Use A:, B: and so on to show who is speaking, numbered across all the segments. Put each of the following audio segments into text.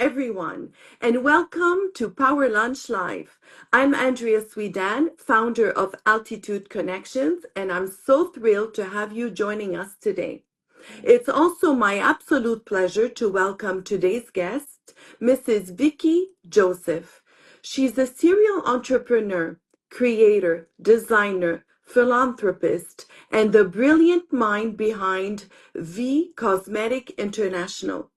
A: everyone, and welcome to Power Lunch Live. I'm Andrea Swedan, founder of Altitude Connections, and I'm so thrilled to have you joining us today. It's also my absolute pleasure to welcome today's guest, Mrs. Vickie Joseph. She's a serial entrepreneur, creator, designer, philanthropist, and the brilliant mind behind V Kosmetik International.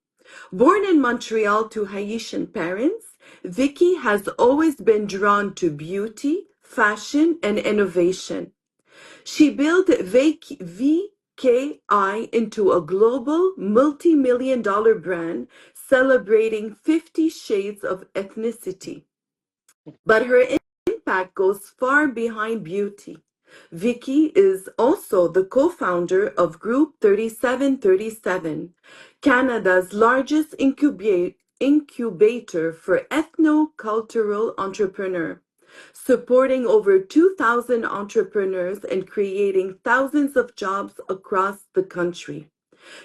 A: Born in Montreal to Haitian parents, Vickie has always been drawn to beauty, fashion, and innovation. She built VKI into a global multi-million dollar brand celebrating 50 shades of ethnicity. But her impact goes far behind beauty. Vickie is also the co-founder of Group 3737, Canada's largest incubator for ethno-cultural entrepreneurs, supporting over 2,000 entrepreneurs and creating thousands of jobs across the country.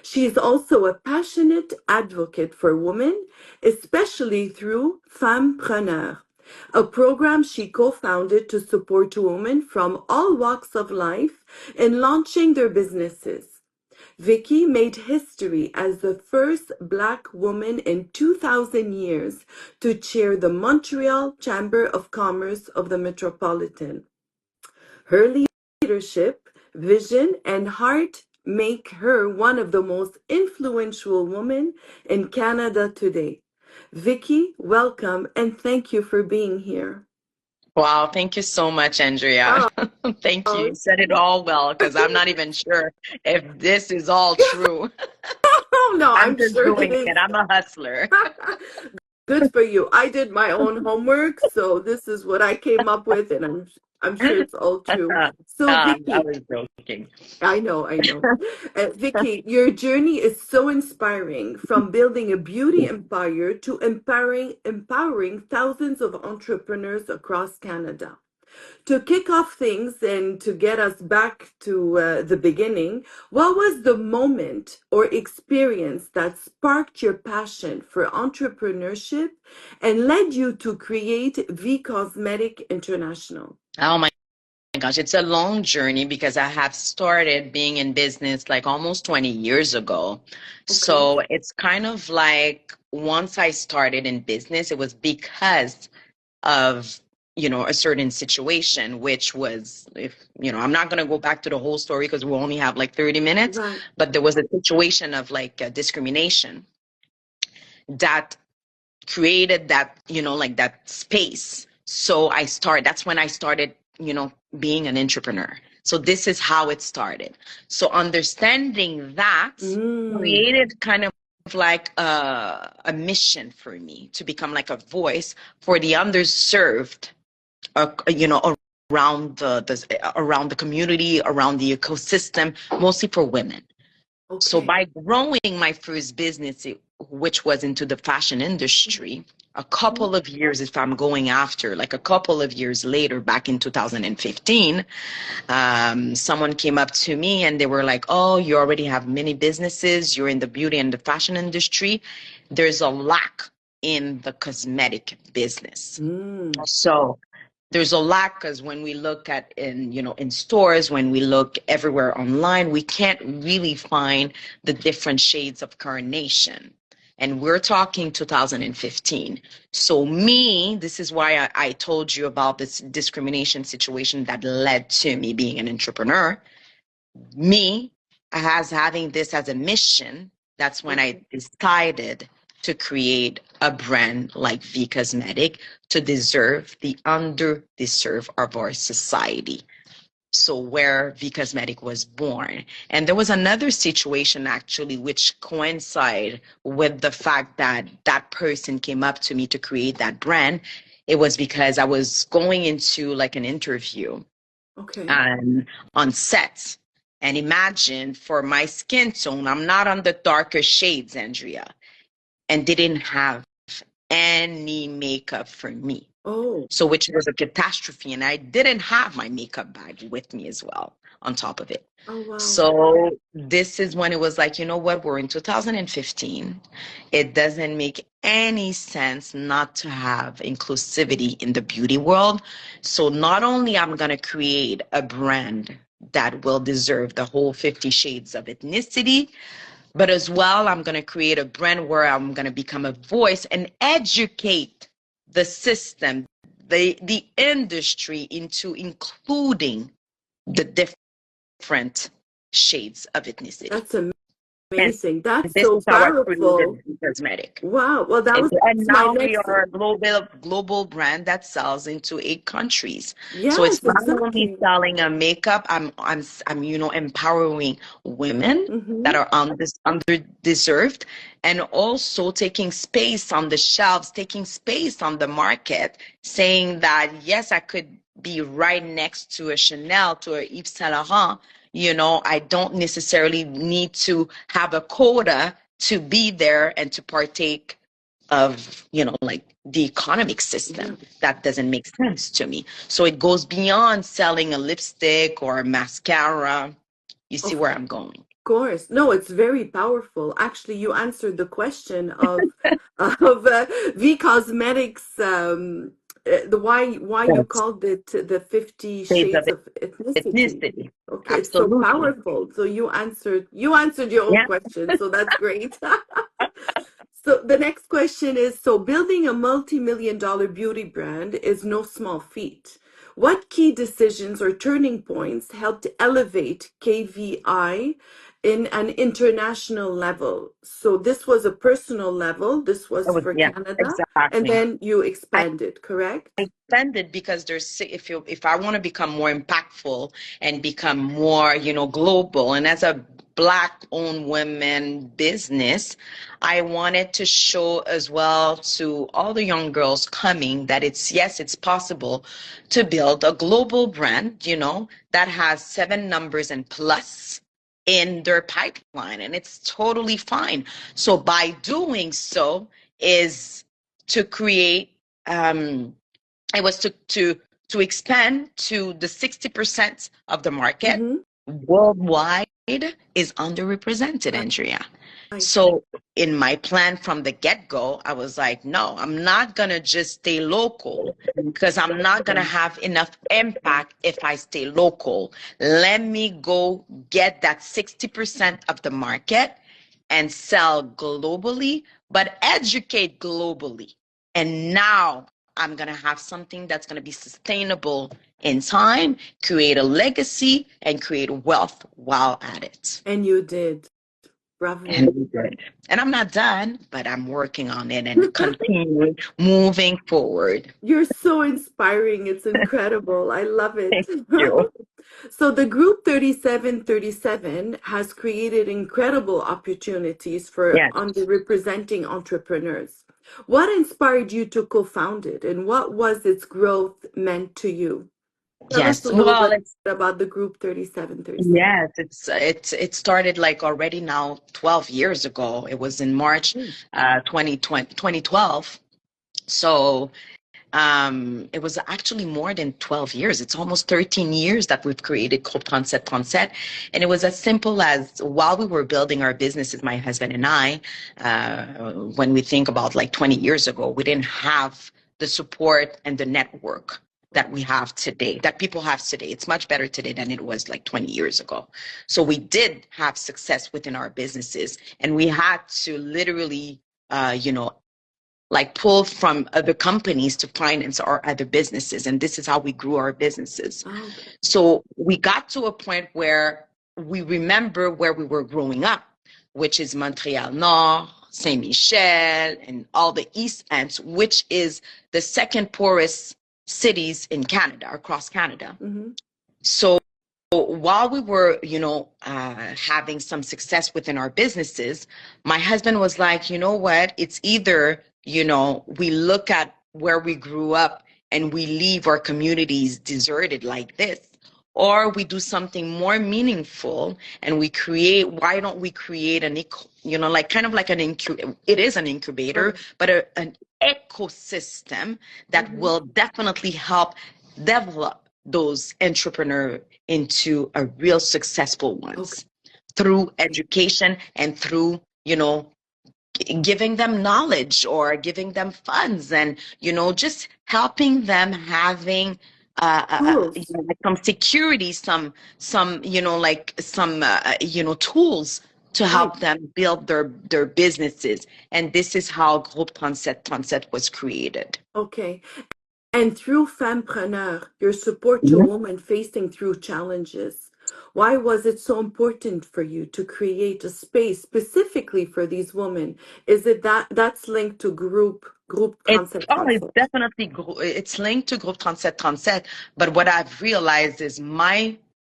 A: She is also a passionate advocate for women, especially through Femmepreneur, a program she co-founded to support women from all walks of life in launching their businesses. Vickie made history as the first Black woman in 2,000 years to chair the Montreal Chamber of Commerce of the Metropolitan. Her leadership, vision, and heart make her one of the most influential women in Canada today. Vickie, welcome and thank you for being here.
B: Wow, thank you so much, Andrea. Thank you. You said it all well because I'm not even sure if this is all true.
A: Oh, no,
B: I'm
A: I'm
B: just
A: sure
B: doing
A: it
B: it. I'm a hustler.
A: Good for you. I did my own homework, so this is what I came up with, and I'm sure it's all true. So,
B: I
A: Vickie,
B: was joking.
A: I know. Vickie, your journey is so inspiring, from building a beauty empire to empowering thousands of entrepreneurs across Canada. To kick off things and to get us back to the beginning, what was the moment or experience that sparked your passion for entrepreneurship and led you to create V Kosmetik International?
B: Oh my gosh, it's a long journey because I have started being in business like almost 20 years ago.
A: Okay.
B: So it's kind of like once I started in business, it was because of a certain situation, which was, if I'm not going to go back to the whole story because we only have like 30 minutes,
A: Right.
B: but there was a situation of like discrimination that created that, like that space. So that's when I started, being an entrepreneur. So this is how it started. So understanding that created kind of like a mission for me to become like a voice for the underserved, around around the community, around the ecosystem, mostly for women.
A: Okay.
B: So by growing my first business, which was into the fashion industry, a couple of years, if I'm going after, like a couple of years later, back in 2015, someone came up to me and they were like, oh, you already have many businesses. You're in the beauty and the fashion industry. There's a lack in the cosmetic business. So there's a lack because when we look at in stores, when we look everywhere online, we can't really find the different shades of carnation. And we're talking 2015. So this is why I told you about this discrimination situation that led to me being an entrepreneur. As having this as a mission, that's when I decided to create a brand like V Kosmetik to deserve the underdeserved of our society. So where V Kosmetik was born. And there was another situation actually which coincided with the fact that that person came up to me to create that brand. It was because I was going into like an interview on set. And imagine, for my skin tone, I'm not on the darker shades, Andrea, and they didn't have any makeup for me. So which was a catastrophe. And I didn't have my makeup bag with me as well. on top of it.
A: Oh, wow.
B: So this is when it was like, you know what, we're in 2015. It doesn't make any sense not to have inclusivity in the beauty world. So not only I'm going to create a brand that will deserve the whole 50 shades of ethnicity, but as well, I'm going to create a brand where I'm going to become a voice and educate the system, the industry into including the different shades of ethnicity.
A: That's
B: And
A: amazing. That's
B: this
A: so
B: is how I
A: powerful.
B: created Cosmetic.
A: Wow. Well, that was
B: And
A: my
B: now we
A: next.
B: are a global brand that sells into 8 countries. So it's
A: Yes,
B: not only
A: exactly.
B: selling a makeup. I'm empowering women that
A: Mm-hmm.
B: are underdeserved, and also taking space on the shelves, taking space on the market, saying that yes, I could be right next to a Chanel, to a Yves Saint Laurent. I don't necessarily need to have a quota to be there and to partake of like the economic
A: Yeah.
B: system. That doesn't make sense to me. So it goes beyond selling a lipstick or a mascara. You see
A: Of
B: where I'm going?
A: course. No, it's very powerful. Actually, you answered the question of V Cosmetics, the why you
B: Yes.
A: called it the 50
B: Shades of
A: Shades of Ethnicity.
B: ethnicity.
A: Okay, it's so
B: Absolutely.
A: powerful. So you answered your own
B: Yeah.
A: question. So that's great. So the next question is, so building a multi-million-dollar beauty brand is no small feat. What key decisions or turning points helped elevate KVI in an international level? So this was a personal level, this was for
B: Yeah,
A: Canada, and
B: exactly.
A: then you
B: I
A: expanded, correct?
B: Extended because if I want to become more impactful and become more global, and as a Black owned women business, I wanted to show as well to all the young girls coming that it's possible to build a global brand that has 7 numbers and plus in their pipeline, and it's totally fine. So by doing so is to create it was to expand to the 60% of the market
A: Mm-hmm.
B: worldwide is underrepresented, Andrea.
A: Right.
B: So in my plan from the get-go, I was like, no, I'm not gonna just stay local because I'm not gonna have enough impact if I stay local. Let me go get that 60% of the market and sell globally, but educate globally. And now I'm going to have something that's going to be sustainable in time, create a legacy, and create wealth while at it.
A: And you did.
B: And
A: Bravo.
B: we did. And I'm not done, but I'm working on it and continue moving forward.
A: You're so inspiring. It's incredible. I love it.
B: Thank you.
A: So the Group 3737 has created incredible opportunities for
B: Yes.
A: underrepresenting entrepreneurs. What inspired you to co-found it, and what was its growth meant to you? Tell us
B: Yes.
A: a little
B: Well,
A: bit
B: it's
A: about the Group 3737.
B: yes, it started like already now 12 years ago. It was in March
A: Mm.
B: 2012. So it was actually more than 12 years. It's almost 13 years that we've created Groupe 3737. And it was as simple as while we were building our businesses, my husband and I, when we think about like 20 years ago, we didn't have the support and the network that we have today, that people have today. It's much better today than it was like 20 years ago. So we did have success within our businesses, and we had to literally, like pull from other companies to finance our other businesses. And this is how we grew our businesses.
A: Oh,
B: So we got to a point where we remember where we were growing up, which is Montreal Nord, Saint Michel, and all the East Ends, which is the second poorest cities in Canada, across Canada.
A: mm-hmm.
B: So while we were, having some success within our businesses, my husband was like, you know what? It's either, we look at where we grew up and we leave our communities deserted like this, or we do something more meaningful and why don't we create like kind of like it is an incubator,
A: Right.
B: but an ecosystem that
A: Mm-hmm.
B: will definitely help develop those entrepreneurs into a real successful ones through education and through, giving them knowledge or giving them funds and, just helping them having
A: Tools.
B: like some security, some, tools to
A: Right.
B: help them build their businesses. And this is how Groupe 37 was created.
A: Okay. And through Fempreneur, your support to women facing through challenges. Why was it so important for you to create a space specifically for these women? Is it that's linked to group
B: It's
A: concept?
B: definitely, it's linked to Group 37, but what I've realized is my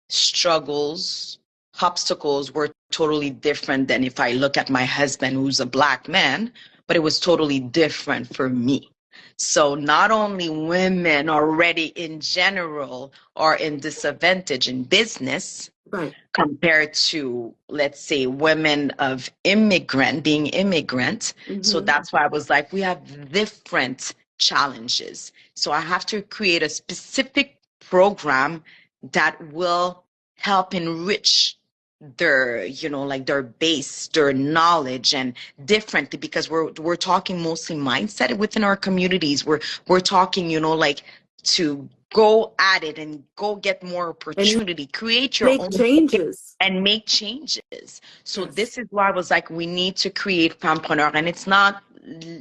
B: struggles, obstacles were totally different than if I look at my husband, who's a Black man, but it was totally different for me. So not only women already in general are in disadvantage in business,
A: Right.
B: compared to, let's say, women of being immigrant. So
A: Mm-hmm.
B: that's why I was like, we have different challenges. So I have to create a specific program that will help enrich their, like their base, their knowledge, and differently, because we're talking mostly mindset within our communities. We're talking, like, to go at it and go get more
A: And
B: opportunity, create your
A: make
B: own
A: changes.
B: and make changes. So
A: Yes.
B: this is why I was like, we need to create Fempreneur. And it's not,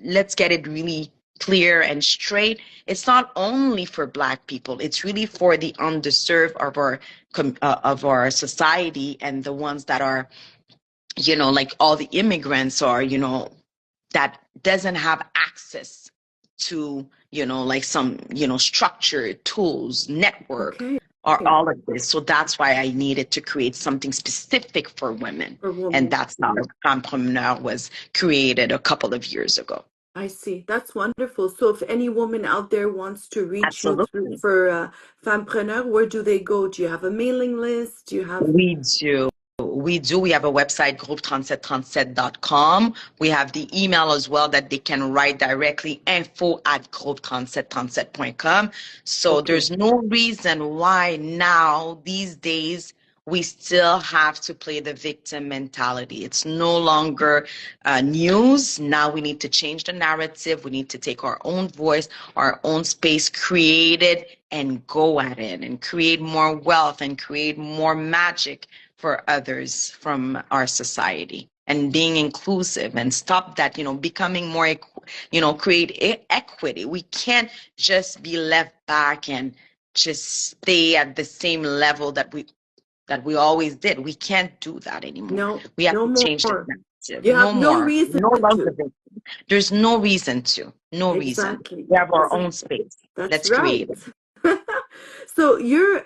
B: let's get it really clear and straight. It's not only for Black people. It's really for the underserved of our society, and the ones that are, like all the immigrants are, that doesn't have access to, like some, structured tools, network,
A: Okay.
B: or all of this. So that's why I needed to create something specific for women.
A: For
B: And
A: women.
B: that's how Fempreneur was created a couple of years ago.
A: I see. That's wonderful. So if any woman out there wants to reach you through
B: Absolutely.
A: for Fempreneur, where do they go? Do you have a mailing list? Do you have
B: We do. We do. We have a website, groupe3737.com. We have the email as well that they can write directly, info@groupe3737.com. So
A: okay.
B: there's no reason why now, these days, we still have to play the victim mentality. It's no longer news. Now we need to change the narrative. We need to take our own voice, our own space, create it, and go at it, and create more wealth and create more magic for others from our society, and being inclusive, and stop that, becoming more, create equity. We can't just be left back and just stay at the same level that we always did. We can't do that anymore.
A: No,
B: We have
A: no
B: to change the
A: more.
B: narrative.
A: You
B: No
A: have no
B: more.
A: reason
B: No longer
A: to.
B: victim. There's no reason to. No reason.
A: Exactly.
B: We have our own
A: Exactly.
B: space.
A: That's
B: Let's create
A: right. So you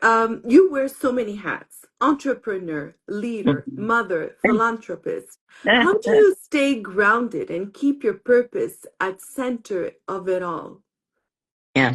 A: wear so many hats. Entrepreneur, leader,
B: it.
A: mother, philanthropist. How do you stay grounded and keep your purpose at center of it all?
B: Yeah.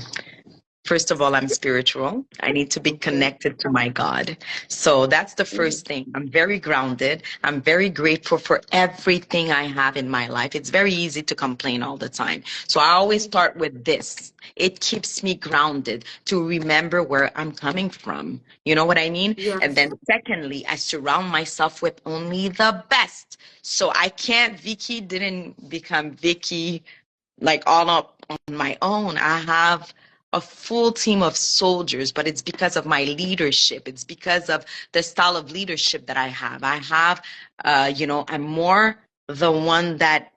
B: First of all, I'm spiritual. I need to be
A: Okay.
B: connected to my God. So that's the
A: Okay.
B: first thing. I'm very grounded. I'm very grateful for everything I have in my life. It's very easy to complain all the time. So I always start with this. It keeps me grounded to remember where I'm coming from. You know what I mean? And
A: Yes.
B: then secondly, I surround myself with only the best. So Vickie didn't become Vickie like all up on my own. I have a full team of soldiers, but it's because of my leadership. It's because of the style of leadership that I have. I'm more the one that,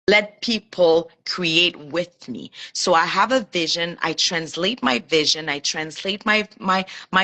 B: let people create with me. So I have a vision. I translate my vision. I translate my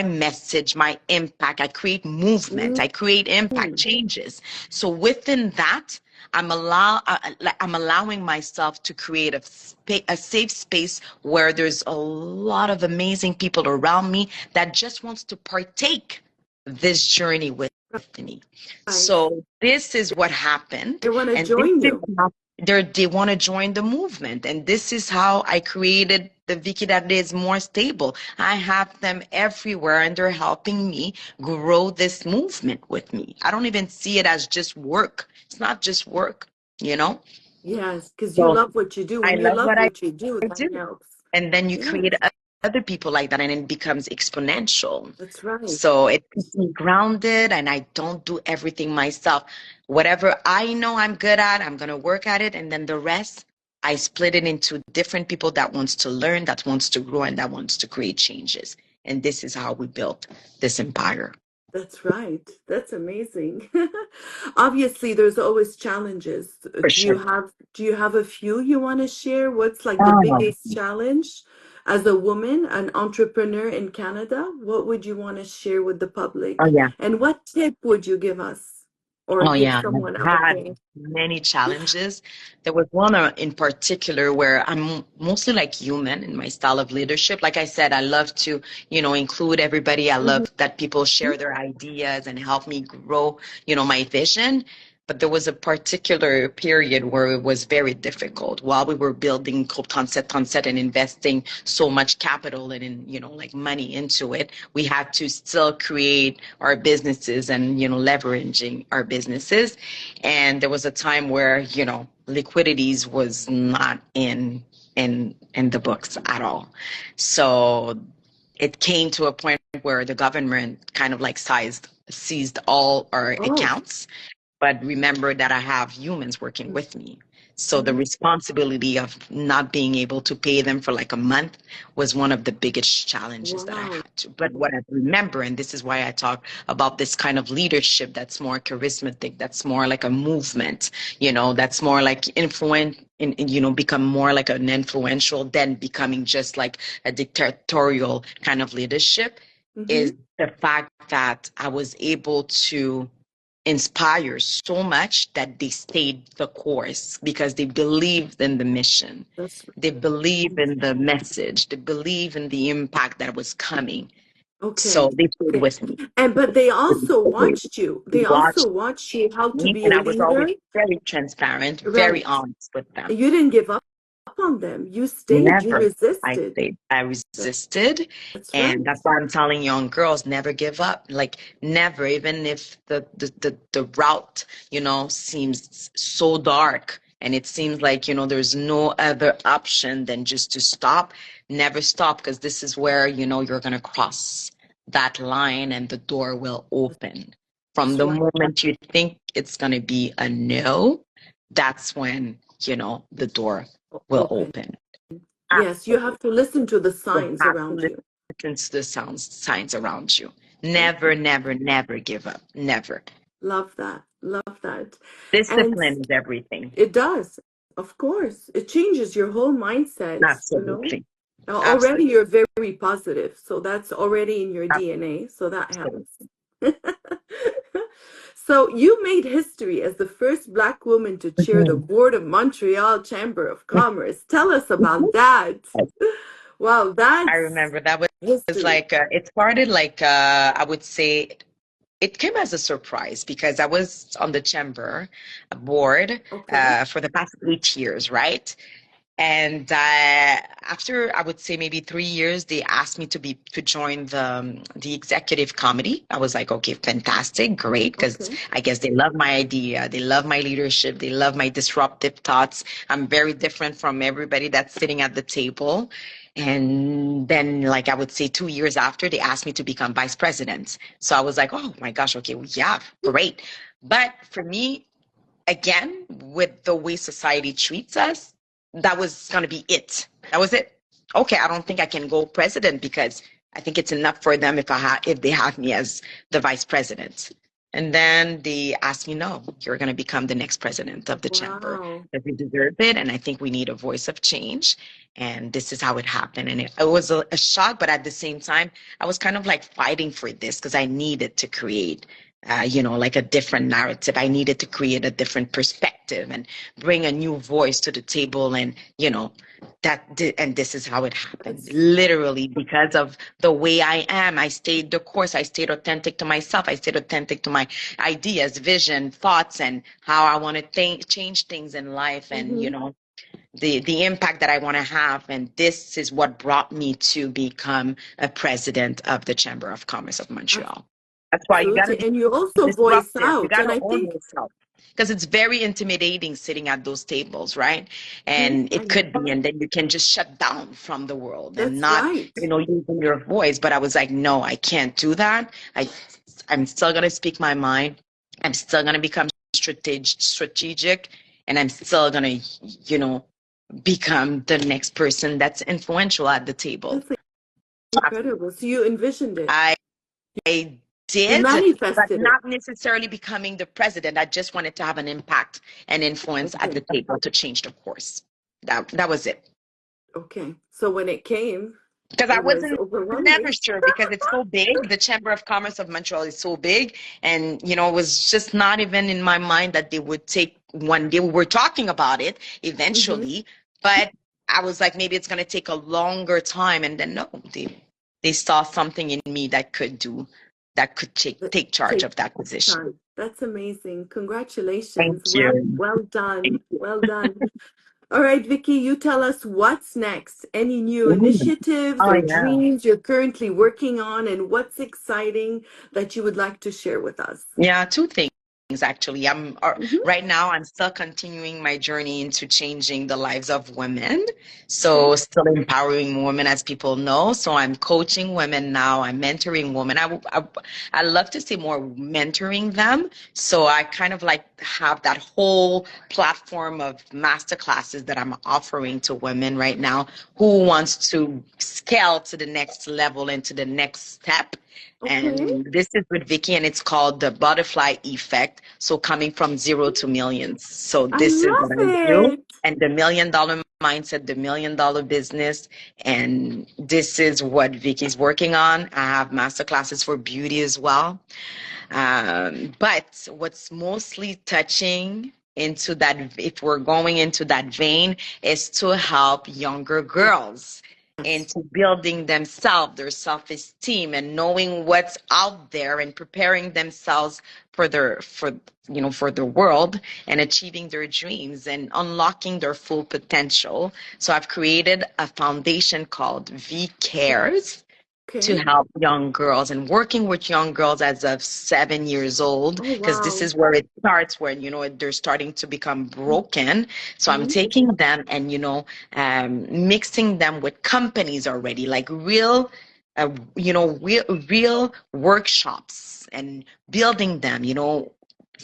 B: message, my impact. I create movement. I create impact
A: Mm.
B: changes. So within that, I'm allowing myself to create a safe space where there's a lot of amazing people around me that just wants to partake this journey with me.
A: Right.
B: So this is what happened,
A: They want to
B: and this
A: join
B: is
A: you.
B: how they want to join the movement. And this is how I created the Vickie that is more stable. I have them everywhere, and they're helping me grow this movement with me. I don't even see it as just work. It's not just work, you know?
A: Yes, because you
B: So
A: love what you do.
B: I
A: When you
B: love
A: love
B: what I
A: what you do, that
B: do.
A: helps.
B: And then you create
A: Yes.
B: other people like that, and it becomes exponential.
A: That's right.
B: So it keeps me grounded, and I don't do everything myself. Whatever I know I'm good at, I'm going to work at it. And then the rest, I split it into different people that wants to learn, that wants to grow, and that wants to create changes. And this is how we built this empire.
A: That's right. That's amazing. Obviously, there's always challenges.
B: For sure.
A: Do you have a few you want to share? What's like the
B: Oh,
A: biggest challenge as a woman, an entrepreneur in Canada? What would you want to share with the
B: oh
A: public?
B: yeah.
A: And what tip would you give us or
B: Oh
A: give
B: yeah,
A: someone
B: I've
A: out
B: had
A: there?
B: many challenges. There was one in particular where I'm mostly like human in my style of leadership. Like I said, I love to, include everybody. I love that people share their ideas and help me grow, my vision. But there was a particular period where it was very difficult while we were building Groupe 37 and investing so much capital and like money into it. We had to still create our businesses and, leveraging our businesses. And there was a time where, liquidities was not in the books at all. So it came to a point where the government kind of like seized all our
A: Oh,
B: accounts, but remember that I have humans working with me. So the
A: mhm.
B: responsibility of not being able to pay them for like a month was one of the biggest challenges that I
A: Wow.
B: had to. But what I remember, and this is why I talk about this kind of leadership that's more charismatic, that's more like a movement, that's more like become more like an influential than becoming just like a dictatorial kind of leadership,
A: Mm-hmm.
B: is the fact that I was able to inspire so much that they stayed the course because they believed in the mission.
A: That's
B: They believe
A: right.
B: in the message. They believe in the impact that was coming.
A: Okay.
B: So they stayed
A: Okay.
B: with me.
A: And but they also
B: They
A: watched you. They also
B: watched
A: watched you how to
B: me,
A: be
B: and
A: a
B: I was always
A: leader.
B: very transparent, very
A: Right.
B: honest with them.
A: And you didn't give up on them. You stayed, you
B: Never. I
A: resisted.
B: stayed. I
A: That-
B: resisted.
A: That's
B: And
A: right.
B: that's why I'm telling young girls, never give up. Like never, even if the route, seems so dark and it seems like, there's no other option than just to stop, never stop, because this is where, you're gonna cross that line and the door will open. From
A: That's
B: the
A: right.
B: moment you think it's gonna be a no, that's when, the door will
A: Open.
B: open.
A: Yes, you have to listen to the
B: You
A: signs
B: have to
A: around you.
B: listen to the signs around you. Never,
A: Okay.
B: never, never give up. Never.
A: Love that. Love that. And
B: Discipline is everything.
A: it does. Of course. It changes your whole mindset.
B: Absolutely.
A: Already
B: Absolutely.
A: you're very positive, so that's already in your DNA, so that
B: Absolutely.
A: helps. So you made history as the first Black woman to chair the
B: Mhm.
A: board of Montreal Chamber of Commerce. Tell us about that. Wow,
B: I
A: that's
B: remember that was
A: history.
B: like, it started like, I would say, it came as a surprise because I was on the chamber board
A: Okay,
B: for the past 8 years, right? And after I would say maybe 3 years, they asked me to join the executive committee. I was like, okay, fantastic, great, because
A: okay.
B: I guess they love my idea, they love my leadership, they love my disruptive thoughts. I'm very different from everybody that's sitting at the table. And then, like I would say, 2 years after, they asked me to become vice president. So I was like, oh my gosh, okay, well, yeah, great. But for me, again, with the way society treats us, that was going to be it. That was it. Okay, I don't think I can go president because I think it's enough for them if they have me as the vice president. And then they asked me, no, you're going to become the next president of the chamber
A: Wow.
B: because we deserve it. And I think we need a voice of change. And this is how it happened. And it was a shock, but at the same time, I was kind of like fighting for this because I needed to create like a different narrative. I needed to create a different perspective and bring a new voice to the table. And, and this is how it happened.
A: That's
B: Literally, because of the way I am, I stayed the course. I stayed authentic to myself. I stayed authentic to my ideas, vision, thoughts, and how I want to change things in life. And,
A: mhm.
B: the impact that I want to have. And this is what brought me to become a president of the Chamber of Commerce of Montreal. That's why you got to
A: Absolutely.
B: be
A: And you also voice
B: disruptive. You
A: out.
B: got
A: And
B: to
A: I
B: own
A: think
B: yourself. because it's very intimidating sitting at those tables, right? And
A: I
B: it could be, and then you can just shut down from the world and
A: That's
B: not,
A: right.
B: using your voice. But I was like, no, I can't do that. I'm still gonna speak my mind. I'm still gonna become strategic, and I'm still gonna, become the next person that's influential at the table.
A: That's incredible. So you envisioned it.
B: I
A: You
B: did, but
A: manifested it.
B: not necessarily becoming the president. I just wanted to have an impact and influence at
A: Okay.
B: the table to change the course. That was it.
A: Okay. So when it came,
B: Because I
A: it was
B: wasn't never
A: overwhelming.
B: sure, because it's so big. The Chamber of Commerce of Montreal is so big, and it was just not even in my mind that they would take one day. We were talking about it
A: Hmm.
B: eventually, but I was like, maybe it's going to take a longer time, and then no, they saw something in me that could take charge
A: Take
B: of that position.
A: time. That's amazing.
B: Thank
A: Congratulations.
B: you.
A: Well done.
B: Thank you.
A: Well done. All right, Vickie, you tell us what's next. Any new
B: Ooh.
A: initiatives
B: Oh
A: or
B: yeah.
A: dreams you're currently working on, and what's exciting that you would like to share with us?
B: Yeah, two things actually.
A: Hmm.
B: Right now I'm still continuing my journey into changing the lives of women.
A: Okay.
B: So still empowering women, as people know. So I'm coaching women now. I'm mentoring women. I love to say more mentoring them. So I kind of like have that whole platform of master classes that I'm offering to women right now who wants to scale to the next level and to the next step.
A: Okay.
B: And this is with Vickie, and it's called the butterfly effect. So coming from zero to millions. So
A: I
B: this is what
A: love
B: I do.
A: it.
B: And the $1 million mindset, the $1 million business. And this is what Vickie's working on. I have masterclasses for beauty as well. But what's mostly touching into that, if we're going into that vein, is to help younger girls
A: Yes.
B: into building themselves, their self-esteem, and knowing what's out there and preparing themselves for the world and achieving their dreams and unlocking their full potential. So I've created a foundation called V Cares to
A: Okay.
B: help young girls, and working with young girls as of 7 years old,
A: Oh,
B: because this
A: wow.
B: is where it starts, when they're starting to become broken. So I'm
A: Hmm.
B: taking them and mixing them with companies already, like real workshops, and building them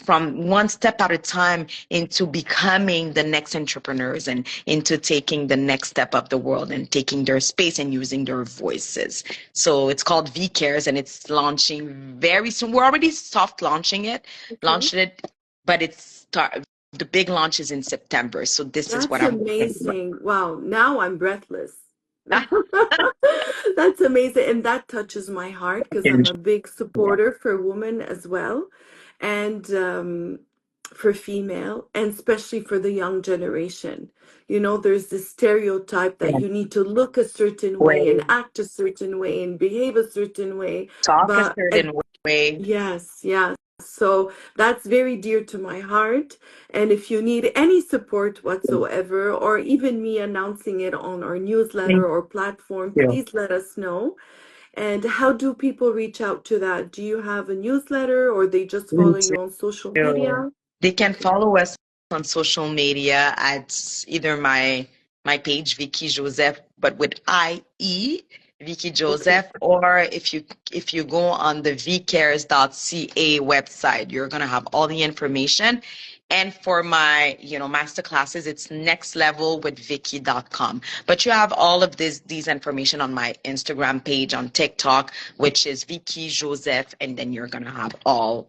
B: from one step at a time into becoming the next entrepreneurs, and into taking the next step of the world and taking their space and using their voices. So it's called V Cares, and it's launching very soon. We're already soft launching it,
A: Okay.
B: launched it, but the big launch is in September. So this is what
A: That's
B: I'm working
A: amazing. Wow. Now I'm breathless.
B: on.
A: That's amazing. And that touches my heart because I'm a big supporter for women as well, and for female, and especially for the young generation. There's this stereotype that
B: Yeah.
A: you need to look a certain way and
B: Way,
A: act a certain way and behave a certain way.
B: talk a
A: But
B: certain way.
A: yes, yes. So that's very dear to my heart. And if you need any support whatsoever, or even me announcing it on our newsletter
B: Thank
A: or platform,
B: you.
A: please let us know. And how do people reach out to that? Do you have a newsletter, or they just follow
B: Thank
A: you on social
B: you.
A: media?
B: They can
A: Okay.
B: follow us on social media at either my page, Vickie Joseph, but with IE, Vickie
A: Okay.
B: Joseph, or if you go on the vcares.ca website, you're gonna have all the information. And for my, master classes, it's nextlevelwithvickie.com. But you have all of these information on my Instagram page, on TikTok, which is Vickie Joseph, and then you're gonna have all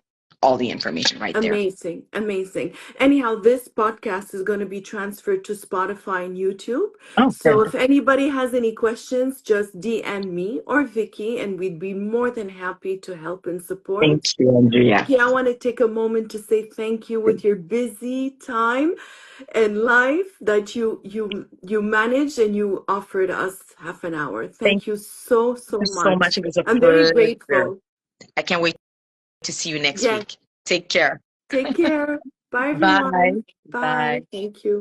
B: the information right there.
A: Amazing, amazing. Anyhow, this podcast is going to be transferred to Spotify and YouTube.
B: Oh,
A: So
B: good.
A: if anybody has any questions, just DM me or Vicky, and we'd be more than happy to help and
B: Thank
A: support.
B: you, Andrea.
A: Vicky, I want to take a moment to say thank you with your busy time and life that you managed, and you offered us half an hour.
B: Thank
A: Thank you so, so
B: you so much.
A: much.
B: It was a
A: I'm very
B: pleasure.
A: grateful.
B: I can't wait to see you next
A: Yes,
B: week. Take care.
A: take care. Bye,
B: Bye.
A: everyone.
B: Bye.
A: Bye. Thank you.